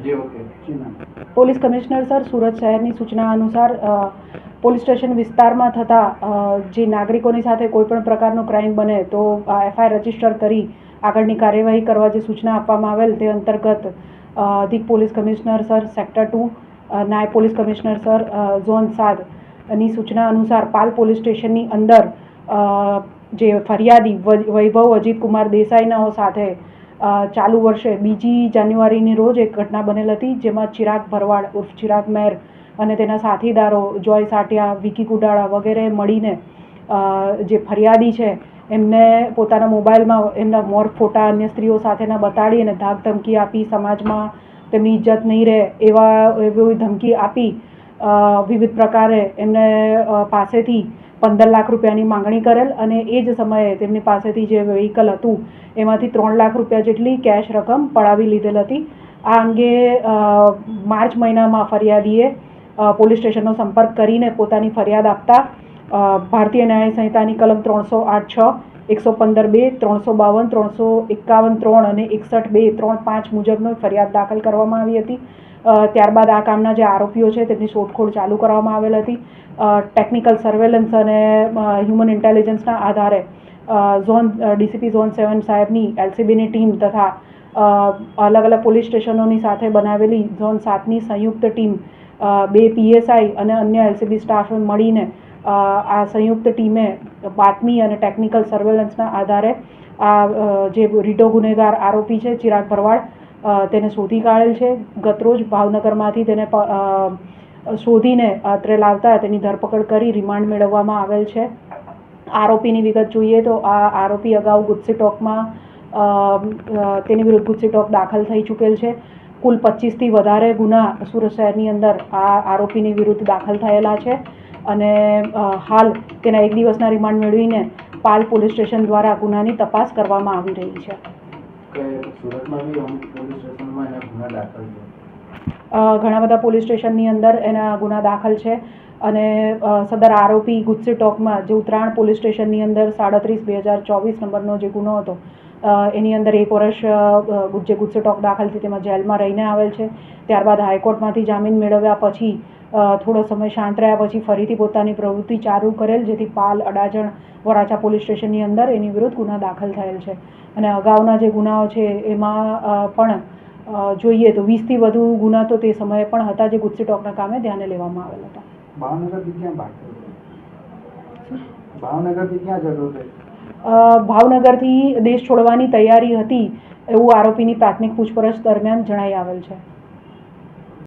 जी okay जी ma'am. Police commissioner sir, Surat શહેરની સૂચના અનુસાર પોલીસ સ્ટેશન વિસ્તારમાં થતા જે નાગરિકોની સાથે કોઈપણ પ્રકારનો ક્રાઇમ બને તો એફઆઈઆર રજીસ્ટર કરી આગળની કાર્યવાહી કરવા જે સૂચના આપવામાં આવેલ તે અંતર્ગત અધિક પોલીસ કમિશનર સર સેક્ટર 2, નાયબ પોલીસ કમિશનર સર ઝોન 7 ની સૂચના અનુસાર પાલ પોલીસ સ્ટેશનની અંદર જે ફરિયાદી વૈભવ અજીત કુમાર દેસાઈનાઓ સાથે ચાલુ વર્ષે 2 જાન્યુઆરીની રોજ એક ઘટના બનેલ હતી, જેમાં ચિરાગ ભરવાડ ઉર્ફ ચિરાગ મેર અને તેના સાથીદારો જોય સાટિયા, વિકી કુડાળા વગેરે મળીને જે ફરિયાદી છે એમને પોતાના મોબાઈલમાં એમના મોર ફોટા અન્ય સ્ત્રીઓ સાથેના બતાડી અને ધાક ધમકી આપી, સમાજમાં તેમની ઇજ્જત નહીં રહે એવી ધમકી આપી વિવિધ પ્રકારે એમને પાસેથી 15 લાખ રૂપિયાની માંગણી કરેલ અને એ જ સમયે તેમની પાસેથી જે વ્હીકલ હતું એમાંથી 3 લાખ રૂપિયા જેટલી કેશ રકમ પડાવી લીધેલ હતી. આ અંગે માર્ચ મહિનામાં ફરિયાદીએ પોલીસ સ્ટેશનનો સંપર્ક કરીને પોતાની ફરિયાદ આપતા ભારતીય ન્યાય સંહિતાની કલમ 308(6), 115(2), 352, 351(3) અને 61(2), 3-5 મુજબનો ફરિયાદ દાખલ કરવામાં આવી હતી. ત્યારબાદ આ કામના જે આરોપીઓ છે તેમની શોધખોળ ચાલુ કરવામાં આવેલ હતી. ટેકનિકલ સર્વેલન્સ અને હ્યુમન ઇન્ટેલિજન્સના આધારે ડીસીપી ઝોન 7 સાહેબની એલસીબીની ટીમ તથા અલગ અલગ પોલીસ સ્ટેશનોની સાથે બનાવેલી ઝોન 7ની સંયુક્ત ટીમ 2 પીએસઆઈ અને અન્ય એલસીબી સ્ટાફ મળીને આ સંયુક્ત ટીમે બાતમી અને ટેકનિકલ સર્વેલન્સના આધારે આ જે રીઢો ગુનેગાર આરોપી છે ચિરાગ ભરવાડ તેને શોધી કાઢેલ છે. ગતરોજ ભાવનગરમાંથી તેને શોધીને અત્રે લાવતા તેની ધરપકડ કરી રિમાન્ડ મેળવવામાં આવેલ છે. આરોપીની વિગત જોઈએ તો આ આરોપી અગાઉ ગુજસી ટોકમાં તેની વિરુદ્ધ ગુજસી ટોક દાખલ થઈ ચૂકેલ છે. કુલ 25થી વધારે ગુના સુરત શહેરની અંદર આ આરોપીની વિરુદ્ધ દાખલ થયેલા છે અને હાલ તેના 1 દિવસના રિમાન્ડ મેળવીને પાલ પોલીસ સ્ટેશન દ્વારા ગુનાની તપાસ કરવામાં આવી રહી છે. ઘણા બધા પોલીસ સ્ટેશનની અંદર એના ગુના દાખલ છે અને સદર આરોપી ગુજસી ટોકમાં જે ઉત્તરાયણ પોલીસ સ્ટેશનની અંદર 37/2024 નંબરનો જે ગુનો હતો એની અંદર 1 વર્ષ જે ગુજસી ટોક દાખલ થઈ તેમાં જેલમાં રહીને આવેલ છે. ત્યારબાદ હાઈકોર્ટમાંથી જામીન મેળવ્યા પછી થોડો સમય શાંત રહ્યા પછી ફરીથી પોતાની પ્રવૃત્તિ ચાલુ કરેલ, જેથી પાલ, અડાજણ, વરાછા પોલીસ સ્ટેશનની અંદર એની વિરુદ્ધ ગુના દાખલ થયેલ છે અને અગાઉના જે ગુનાઓ છે એમાં પણ જોઈએ તો 20થી વધુ ગુના તો તે સમયે પણ હતા જે ગુજસી ટોકના કામે ધ્યાને લેવામાં આવેલ હતા. ભાવનગરથી દેશ છોડવાની તૈયારી હતી એવું આરોપીની પ્રાથમિક પૂછપરછ દરમિયાન જણાઈ આવેલ છે.